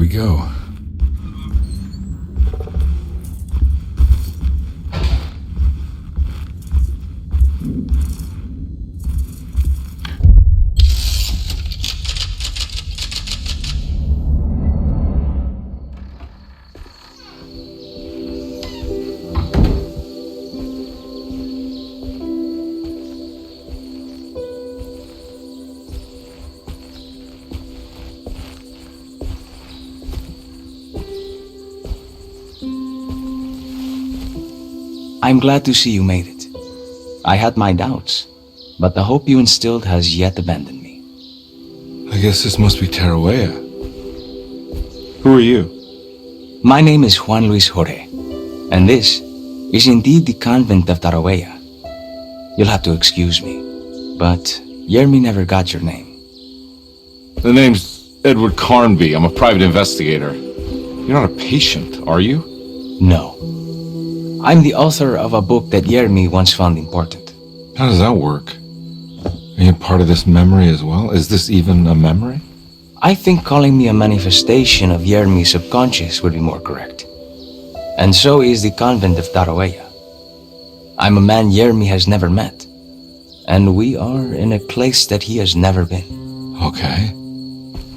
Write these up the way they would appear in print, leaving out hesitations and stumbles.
we go. I'm glad to see you made it. I had my doubts, but the hope you instilled has yet abandoned me. I guess this must be Tarawea. Who are you? My name is Juan Luis Jorge, and this is indeed the convent of Tarawea. You'll have to excuse me, but Jeremy never got your name. The name's Edward Carnby. I'm a private investigator. You're not a patient, are you? No. I'm the author of a book that Jeremy once found important. How does that work? Are you part of this memory as well? Is this even a memory? I think calling me a manifestation of Jeremy's subconscious would be more correct. And so is the convent of Tarawea. I'm a man Jeremy has never met, and we are in a place that he has never been. Okay.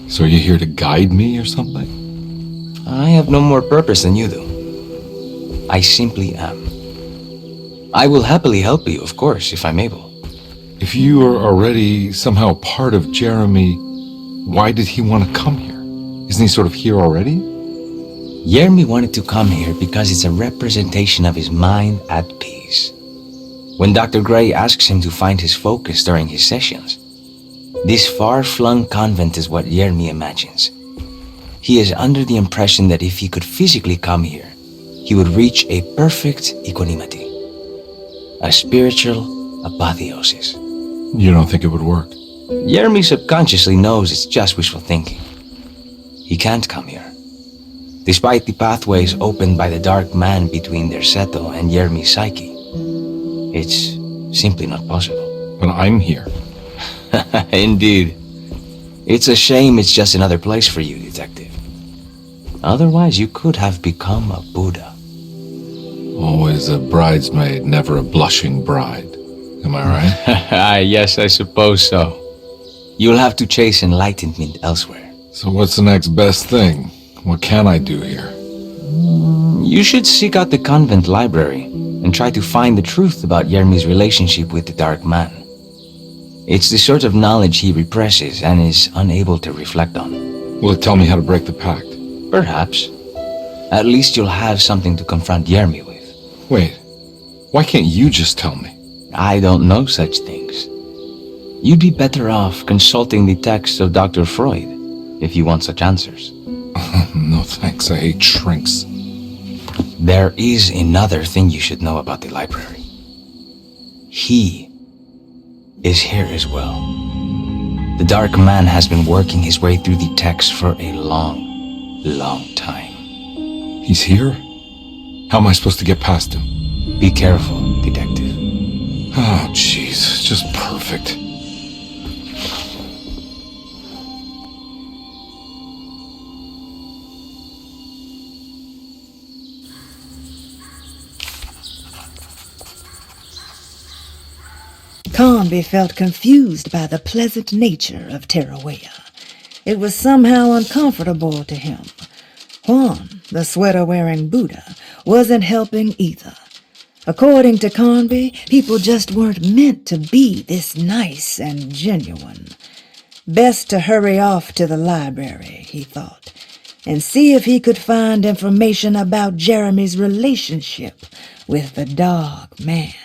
So are you here to guide me or something? I have no more purpose than you do. I simply am. I will happily help you, of course, if I'm able. If you are already somehow part of Jeremy, why did he want to come here? Isn't he sort of here already? Jeremy wanted to come here because it's a representation of his mind at peace. When Dr. Gray asks him to find his focus during his sessions, this far-flung convent is what Jeremy imagines. He is under the impression that if he could physically come here, he would reach a perfect equanimity, a spiritual apotheosis. You don't think it would work? Jeremy subconsciously knows it's just wishful thinking. He can't come here. Despite the pathways opened by the Darkman between Derceto and Jeremy's psyche, it's simply not possible. But I'm here. Indeed. It's a shame it's just another place for you, detective. Otherwise, you could have become a Buddha. Always a bridesmaid, never a blushing bride. Am I right? Yes, I suppose so. You'll have to chase enlightenment elsewhere. So what's the next best thing? What can I do here? You should seek out the convent library and try to find the truth about Jeremy's relationship with the Darkman. It's the sort of knowledge he represses and is unable to reflect on. Will it tell me how to break the pact? Perhaps. At least you'll have something to confront Jeremy with. Wait, why can't you just tell me? I don't know such things. You'd be better off consulting the texts of Dr. Freud if you want such answers. No thanks, I hate shrinks. There is another thing you should know about the library. He is here as well. The Darkman has been working his way through the text for a long time. He's here? How am I supposed to get past him? Be careful, detective. Oh, jeez, just perfect. Carnby felt confused by the pleasant nature of Tarawea. It was somehow uncomfortable to him. Juan, the sweater-wearing Buddha, wasn't helping either. According to Carnby, people just weren't meant to be this nice and genuine. Best to hurry off to the library, he thought, and see if he could find information about Jeremy's relationship with the Darkman.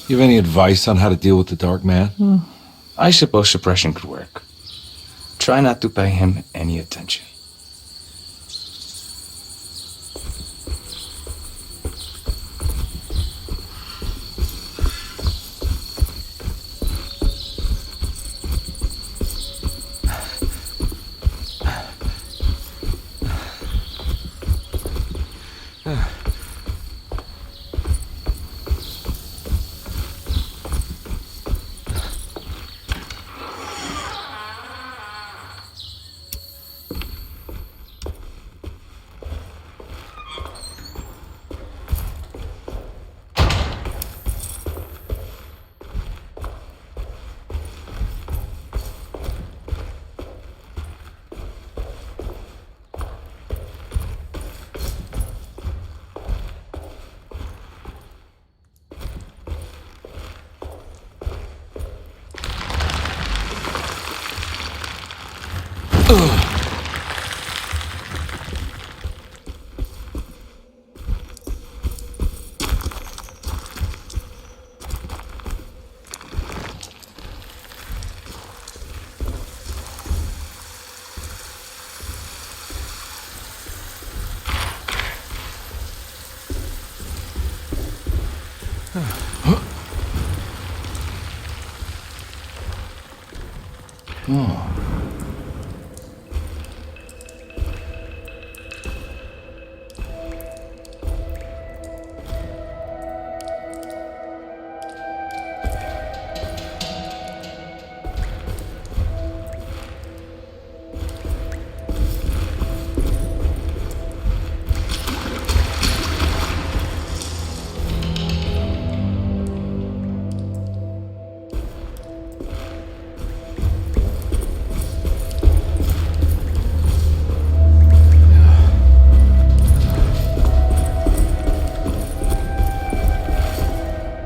You have any advice on how to deal with the Darkman? I suppose suppression could work. Try not to pay him any attention.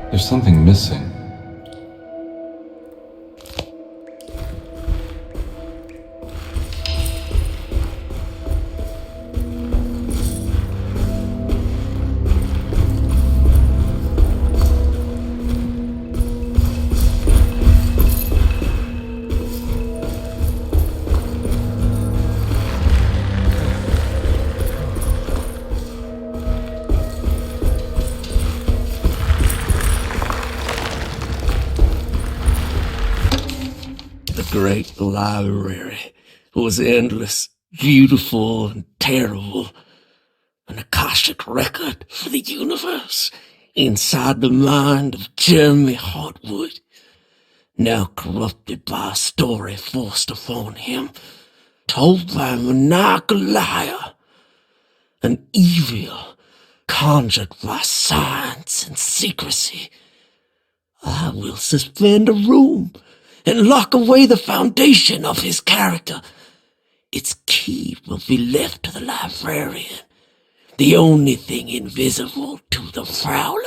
There's something missing. The great library was endless, beautiful, and terrible. An Akashic record for the universe inside the mind of Jeremy Hartwood, now corrupted by a story forced upon him, told by a maniacal liar, an evil conjured by science and secrecy. I will suspend a room and lock away the foundation of his character. Its key will be left to the librarian, the only thing invisible to the prowler.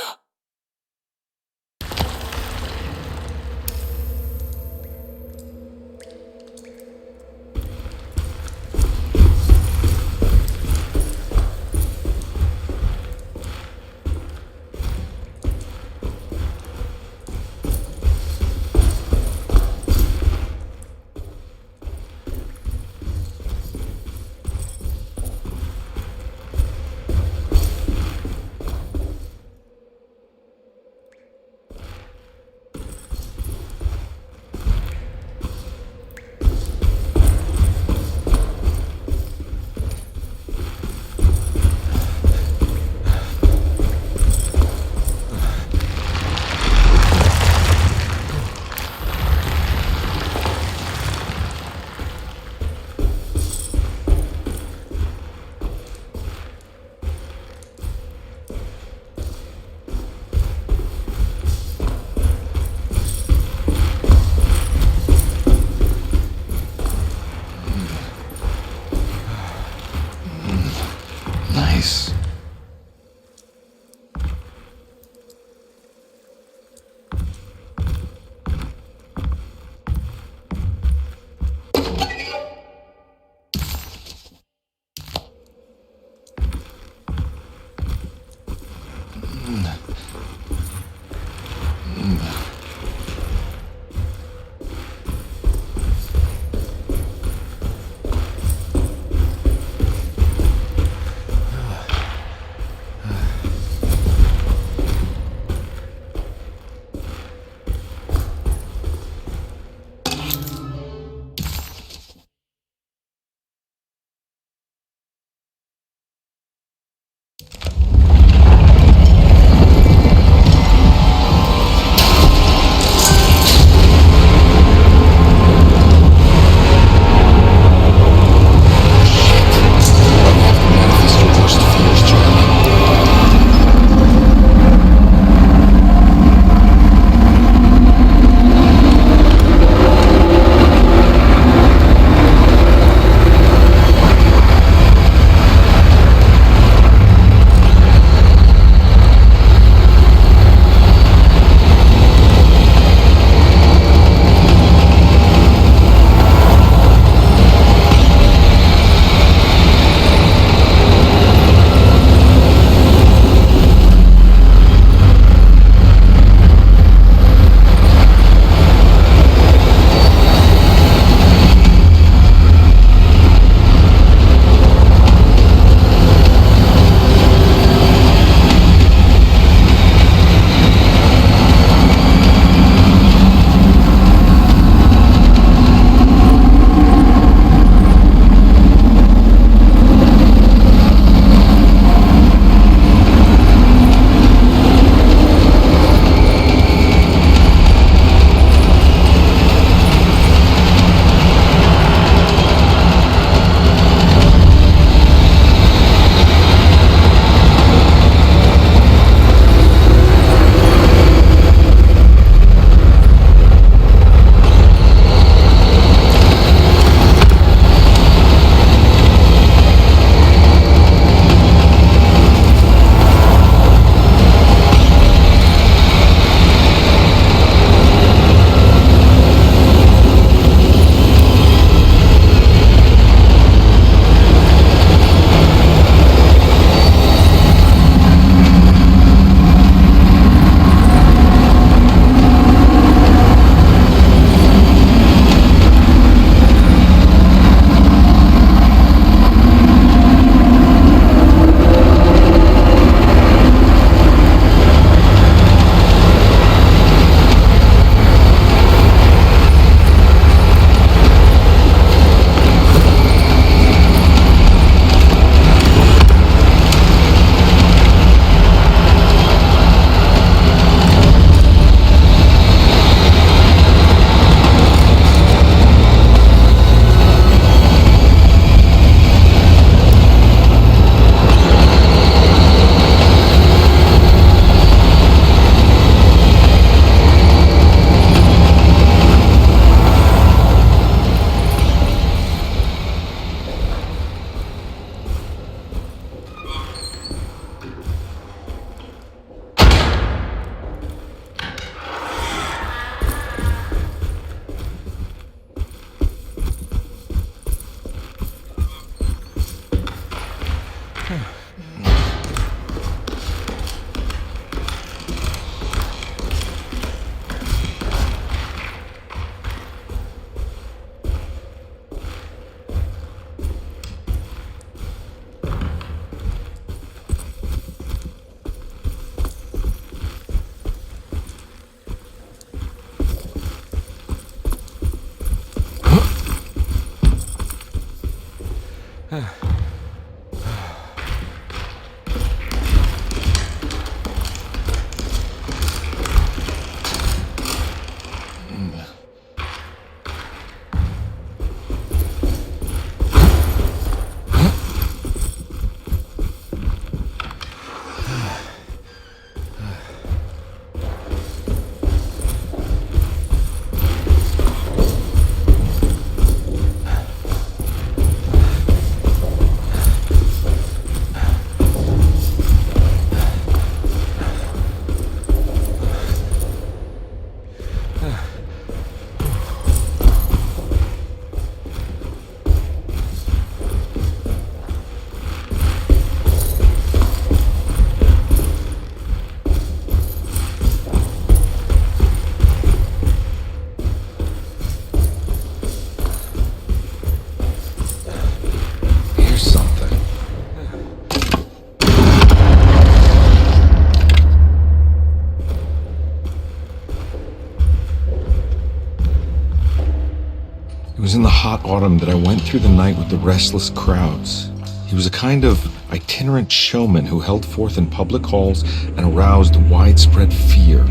It was in the hot autumn that I went through the night with the restless crowds. He was a kind of itinerant showman who held forth in public halls and aroused widespread fear.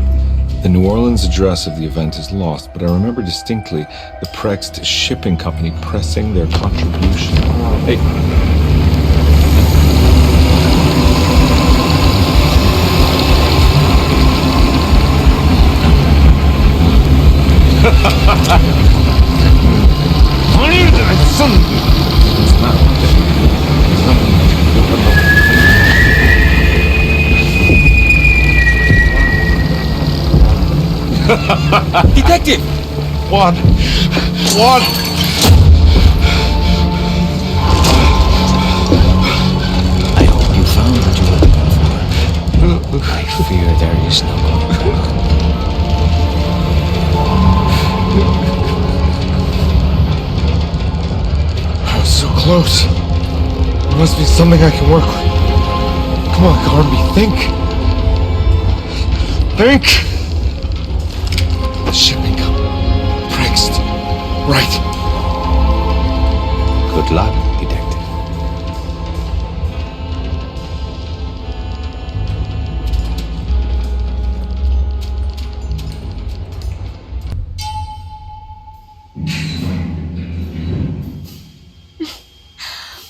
The New Orleans address of the event is lost, but I remember distinctly the Prext shipping company pressing their contribution. Hey. Detective! What? I hope you found what you were looking for. I fear there is no going back. I was so close. There must be something I can work with. Come on, Carnby, think. Think! The shipping company. Prext. Right. Good luck, detective.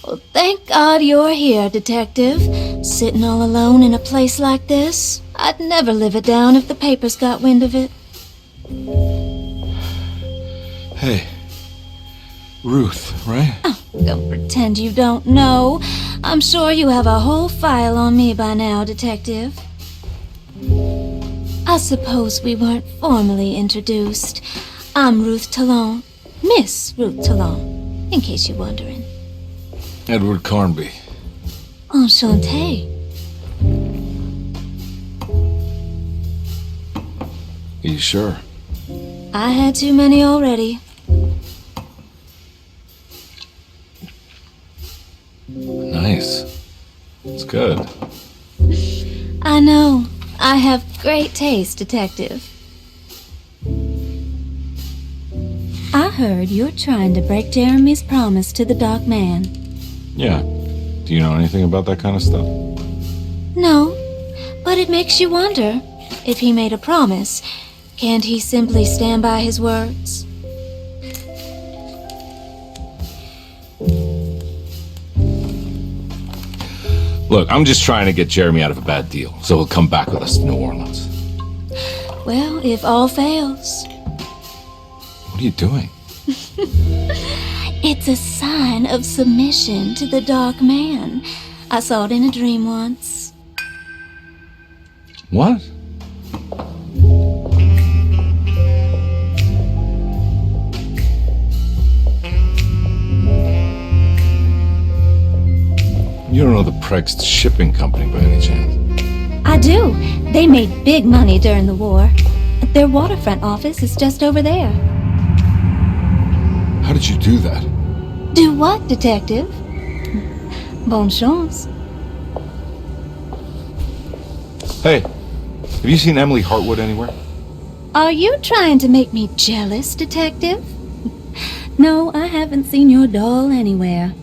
Well, thank God you're here, Detective. Sitting all alone in a place like this? I'd never live it down if the papers got wind of it. Hey. Ruth, right? Oh, don't pretend you don't know. I'm sure you have a whole file on me by now, Detective. I suppose we weren't formally introduced. I'm Ruth Talon. Miss Ruth Talon, in case you're wondering. Edward Carnby. Enchanté. Are you sure? I had too many already. Nice. It's good. I know. I have great taste, Detective. I heard you're trying to break Jeremy's promise to the Darkman. Yeah. Do you know anything about that kind of stuff? No, but it makes you wonder. If he made a promise, can't he simply stand by his words? Look, I'm just trying to get Jeremy out of a bad deal, so he'll come back with us to New Orleans. Well, if all fails. What are you doing? It's a sign of submission to the Dark Man. I saw it in a dream once. What? You don't know the Prext shipping company by any chance? I do. They made big money during the war. Their waterfront office is just over there. How did you do that? Do what, Detective? Bonne chance. Hey, have you seen Emily Hartwood anywhere? Are you trying to make me jealous, Detective? No, I haven't seen your doll anywhere.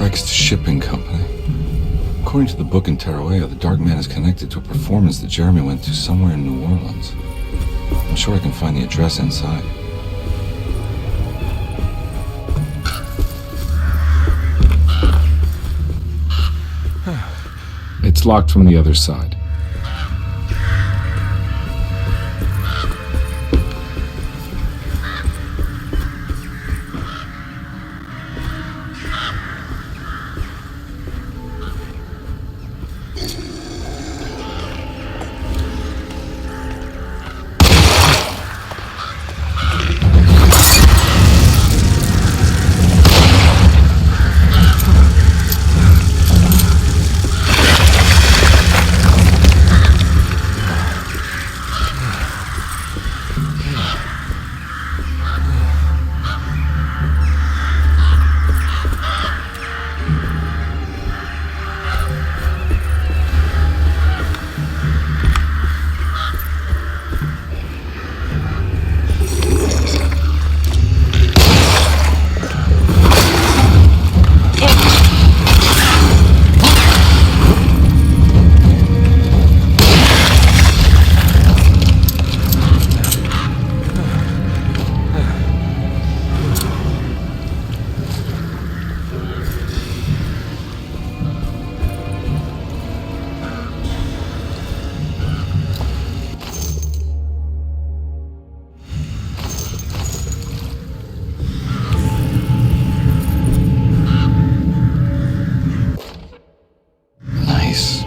Vexed Shipping Company. According to the book in Tarawea, the Darkman is connected to a performance that Jeremy went to somewhere in New Orleans. I'm sure I can find the address inside. It's locked from the other side. Nice.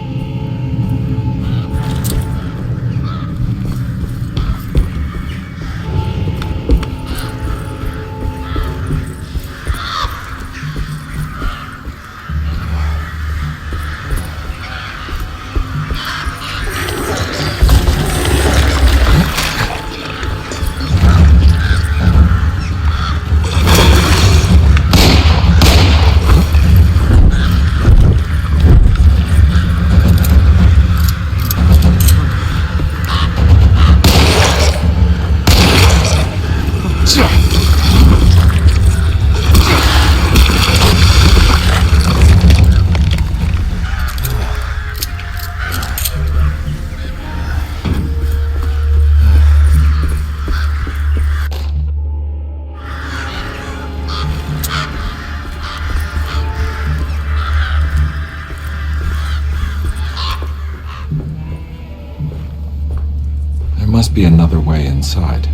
There must be another way inside.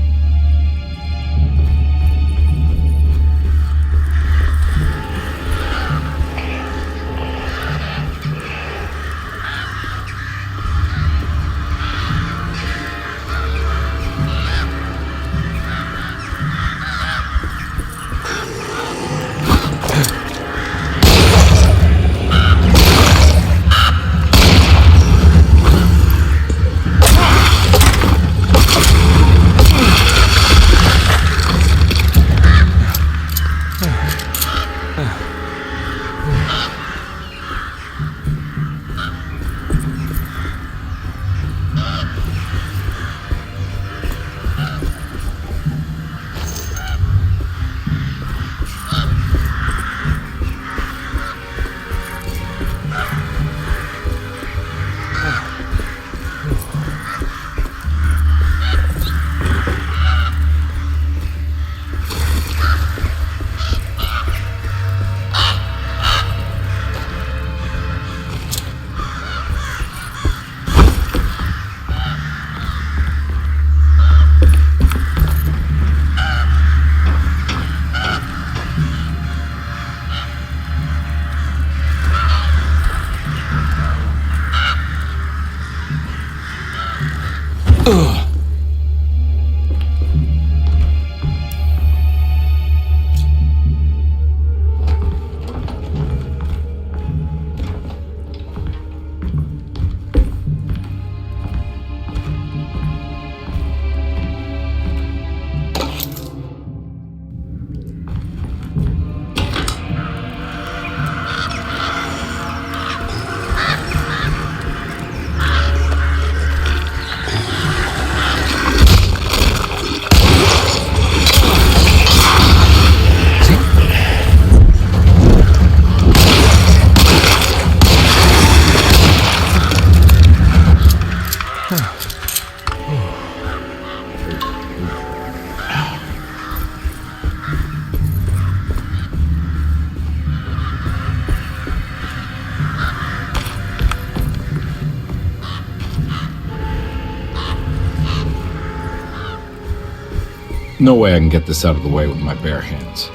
No way I can get this out of the way with my bare hands.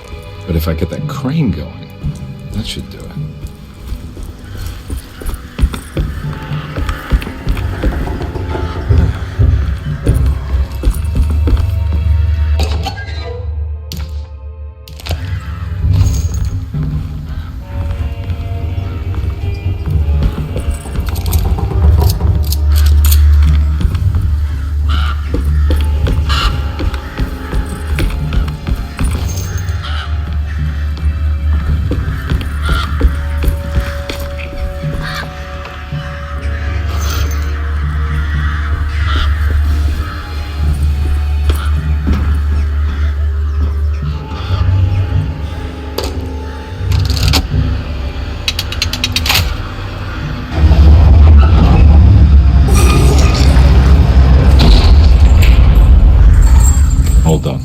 But if I get that crane going, that should do it. All done.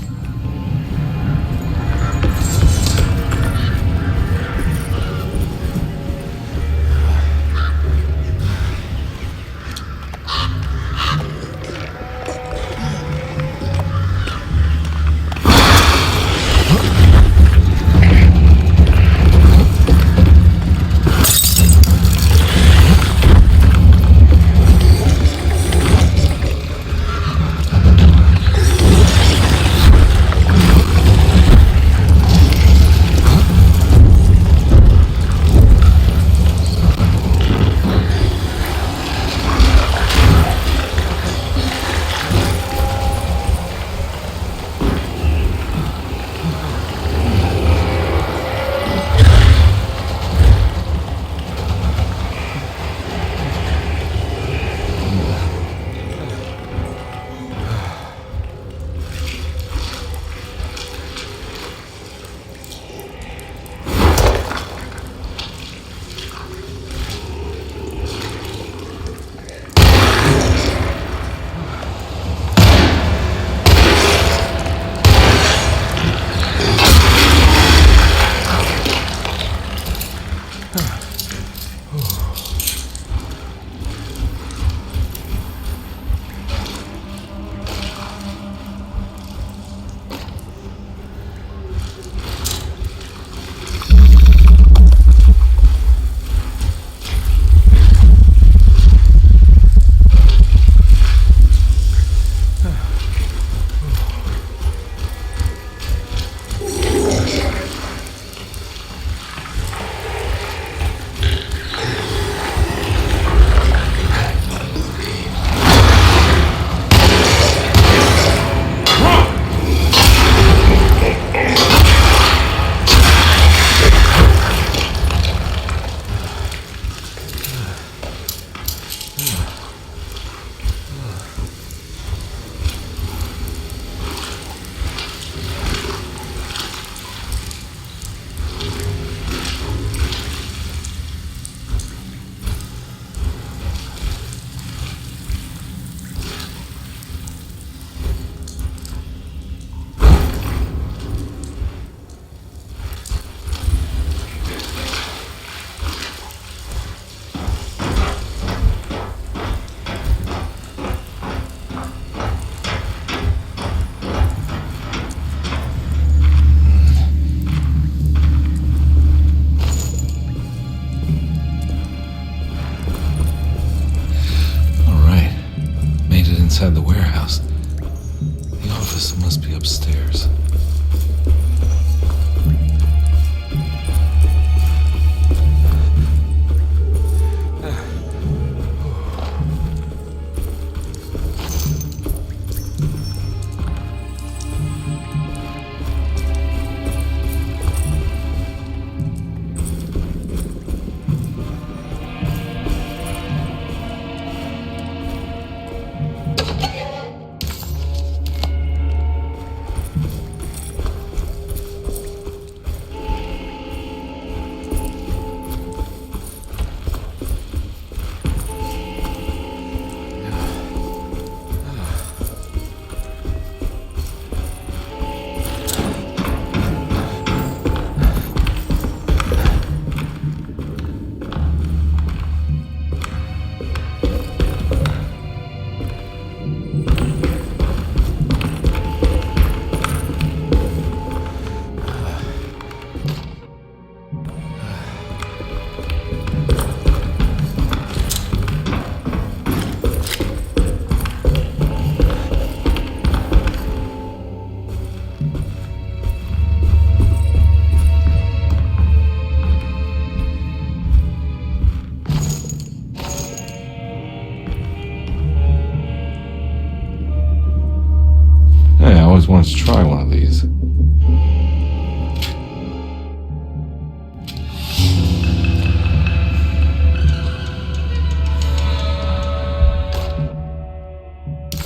Inside the warehouse. The office must be upstairs.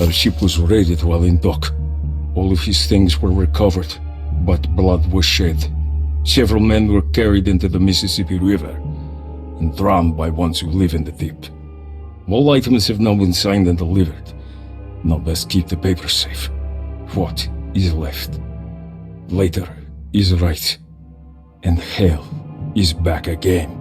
Our ship was raided while in dock. All of his things were recovered, but blood was shed. Several men were carried into the Mississippi River and drowned by ones who live in the deep. All items have now been signed and delivered. Now best keep the papers safe. What is left? Later is right, and hell is back again.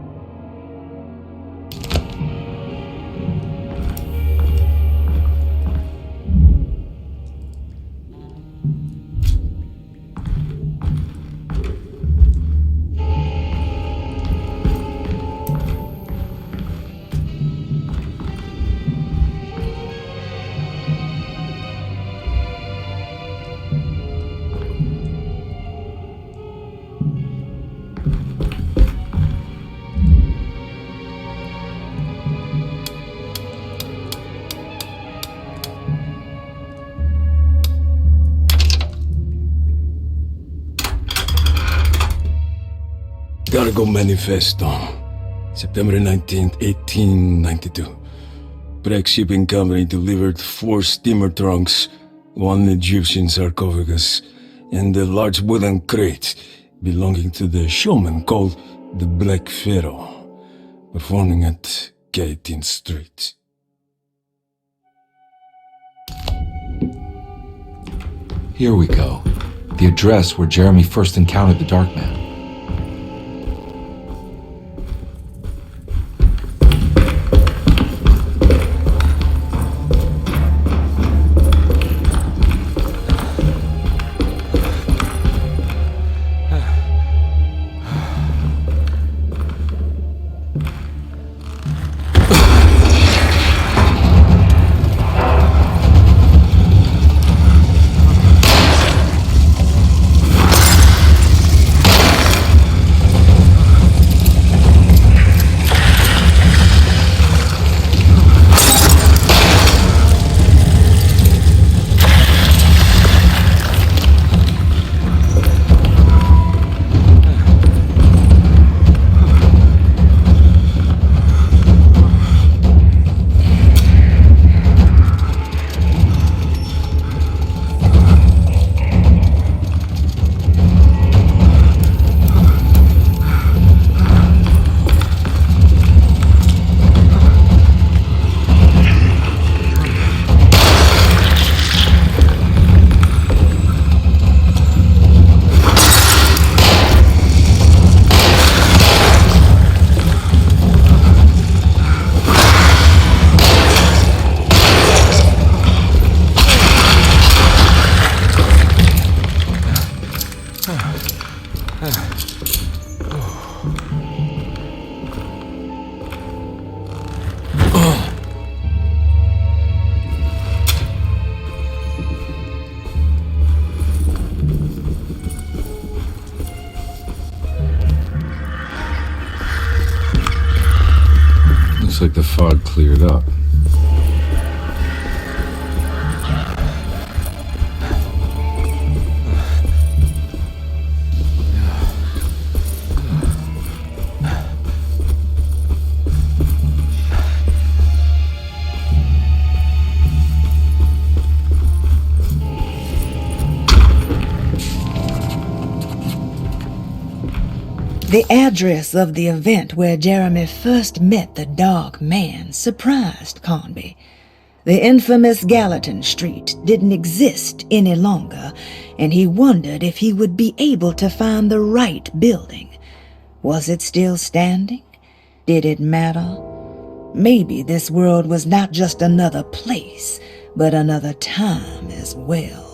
Cargo Manifesto, September 19th, 1892. Breck Shipping Company delivered 4 steamer trunks, 1 Egyptian sarcophagus, and a large wooden crate belonging to the showman called the Black Pharaoh, performing at 18th Street. Here we go. The address where Jeremy first encountered the Darkman. Looks like the fog cleared up. The address of the event where Jeremy first met the Darkman surprised Carnby. The infamous Gallatin Street didn't exist any longer, and he wondered if he would be able to find the right building. Was it still standing? Did it matter? Maybe this world was not just another place, but another time as well.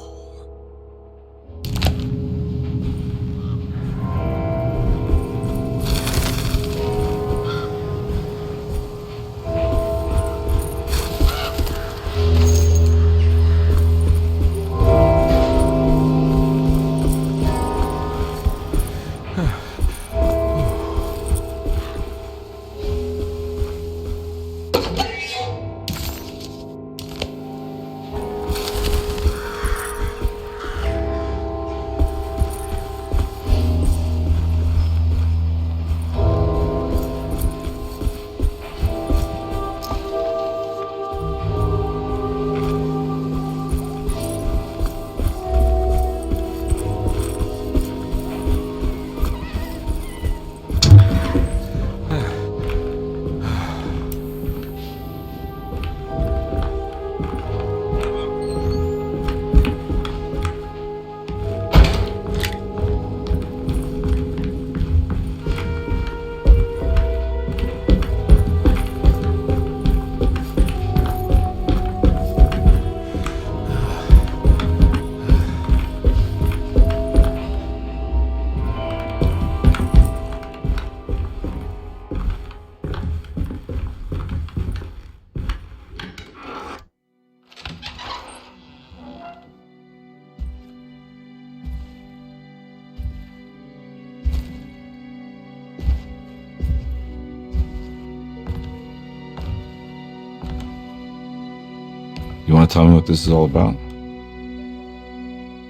You want to tell me what this is all about?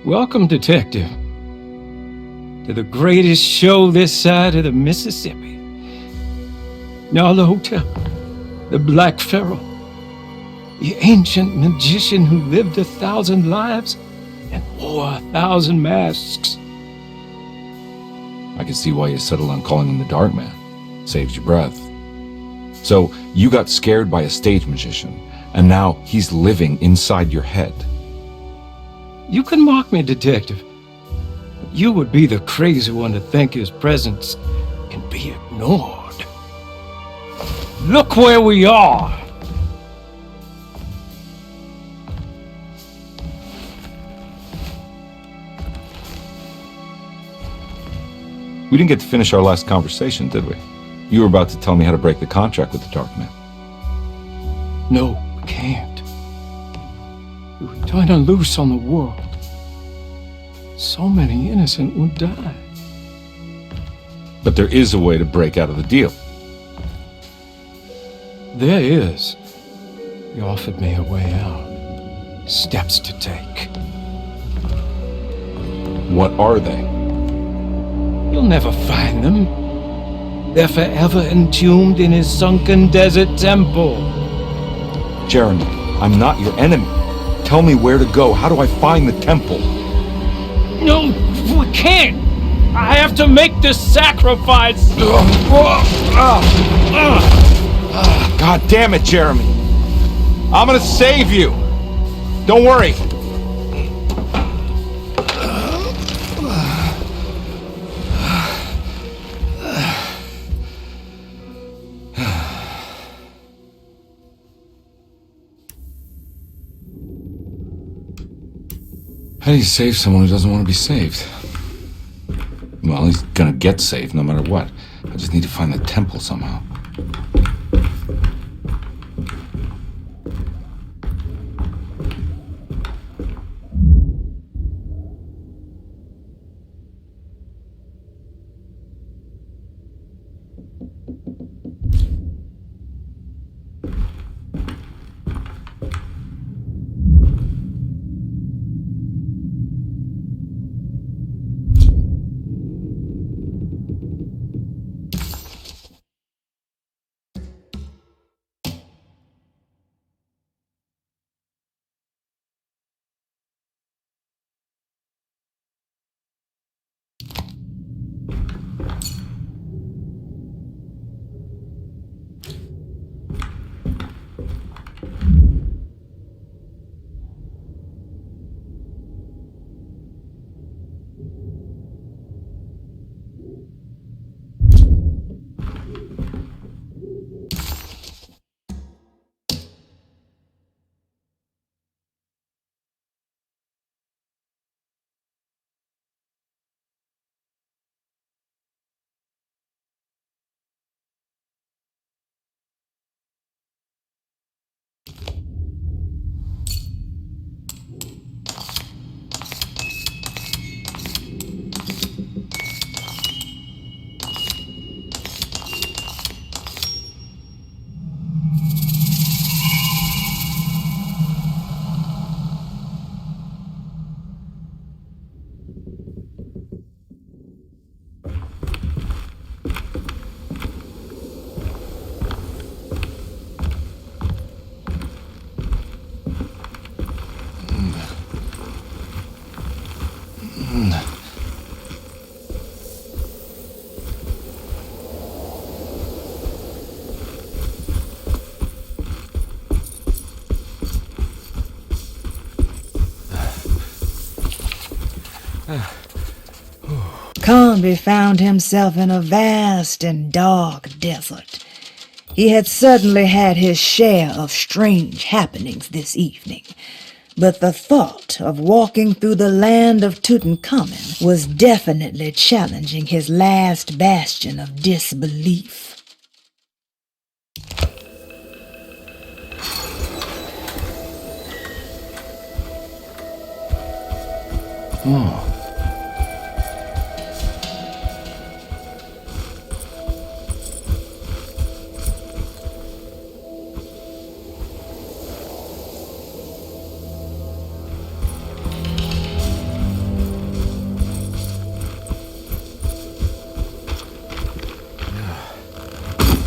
Welcome, Detective, to the greatest show this side of the Mississippi. Hotel, the Black Pharaoh, the ancient magician who lived 1,000 lives and wore 1,000 masks. I can see why you settled on calling him the Darkman. Saves your breath. So, you got scared by a stage magician, and now he's living inside your head. You can mock me, Detective, but you would be the crazy one to think his presence can be ignored. Look where we are! We didn't get to finish our last conversation, did we? You were about to tell me how to break the contract with the Darkman. No, we can't. We were turning loose on the world. So many innocent would die. But there is a way to break out of the deal. There is. You offered me a way out. Steps to take. What are they? You'll never find them. They're forever entombed in his sunken desert temple. Jeremy, I'm not your enemy. Tell me where to go. How do I find the temple? No, we can't. I have to make this sacrifice. God damn it, Jeremy. I'm gonna save you. Don't worry. How do you save someone who doesn't want to be saved? Well, he's gonna get saved no matter what. I just need to find the temple somehow. Carnby found himself in a vast and dark desert. He had certainly had his share of strange happenings this evening, but the thought of walking through the land of Tutankhamun was definitely challenging his last bastion of disbelief.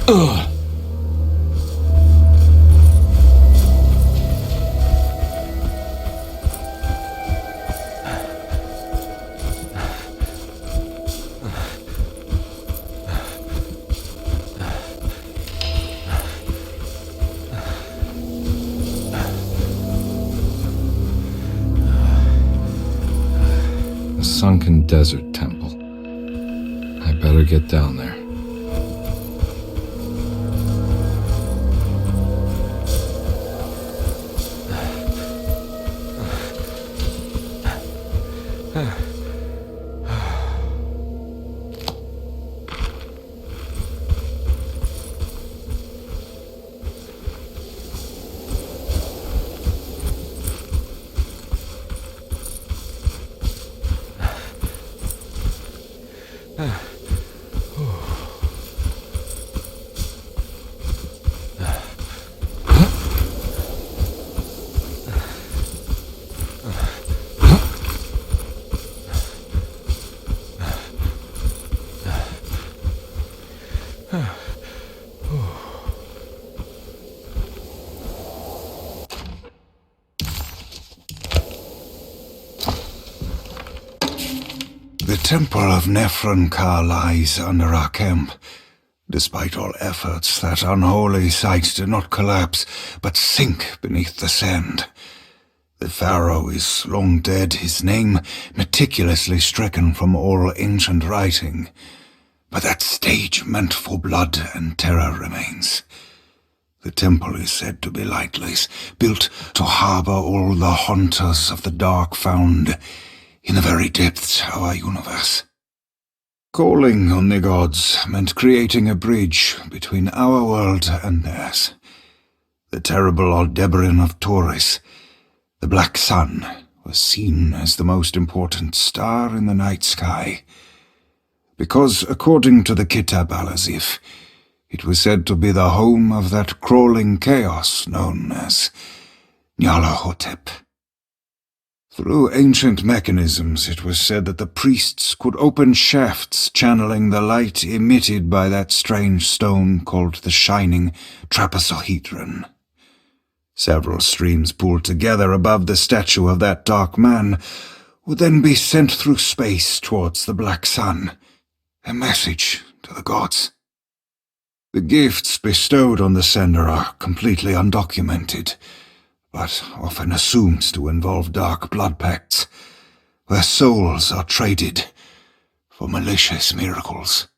A sunken desert temple. I better get down there. The temple of Nephron-Ka lies under our camp. Despite all efforts, that unholy site did not collapse, but sink beneath the sand. The pharaoh is long dead, his name meticulously stricken from all ancient writing. But that stage meant for blood and terror remains. The temple is said to be lightless, built to harbor all the haunters of the dark found in the very depths of our universe. Calling on the gods meant creating a bridge between our world and theirs. The terrible Aldebaran of Taurus, the Black Sun, was seen as the most important star in the night sky, because according to the Kitab al-Azif, it was said to be the home of that crawling chaos known as Nyarlathotep. Through ancient mechanisms, it was said that the priests could open shafts channeling the light emitted by that strange stone called the Shining Trapezohedron. Several streams pooled together above the statue of that dark man would then be sent through space towards the Black Sun, a message to the gods. The gifts bestowed on the sender are completely undocumented, but often assumed to involve dark blood pacts, where souls are traded for malicious miracles.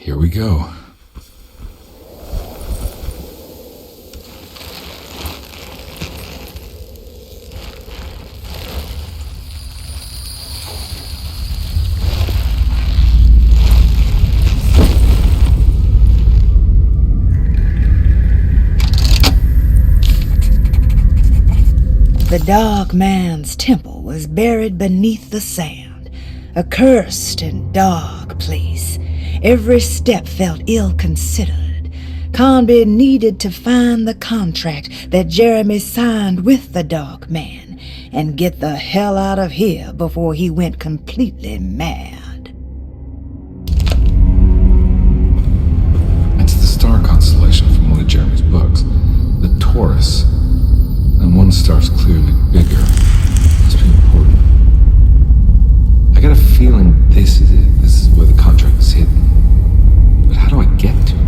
Here we go. The Dark Man's temple was buried beneath the sand, a cursed and dark place. Every step felt ill-considered. Carnby needed to find the contract that Jeremy signed with the Dark Man and get the hell out of here before he went completely mad. It's the star constellation from one of Jeremy's books, the Taurus. And one star's clearly bigger. Must be important. I got a feeling this is it. This is where the contract is hidden. But how do I get to it?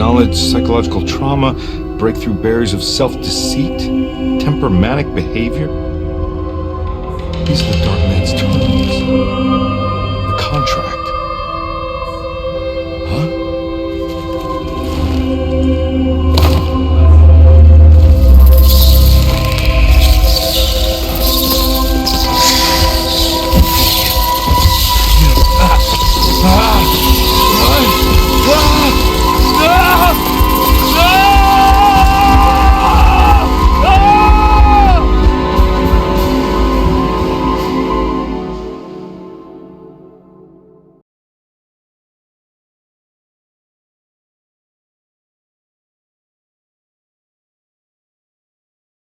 acknowledge psychological trauma, break through barriers of self-deceit, temper manic behavior. These are the dark man's tools.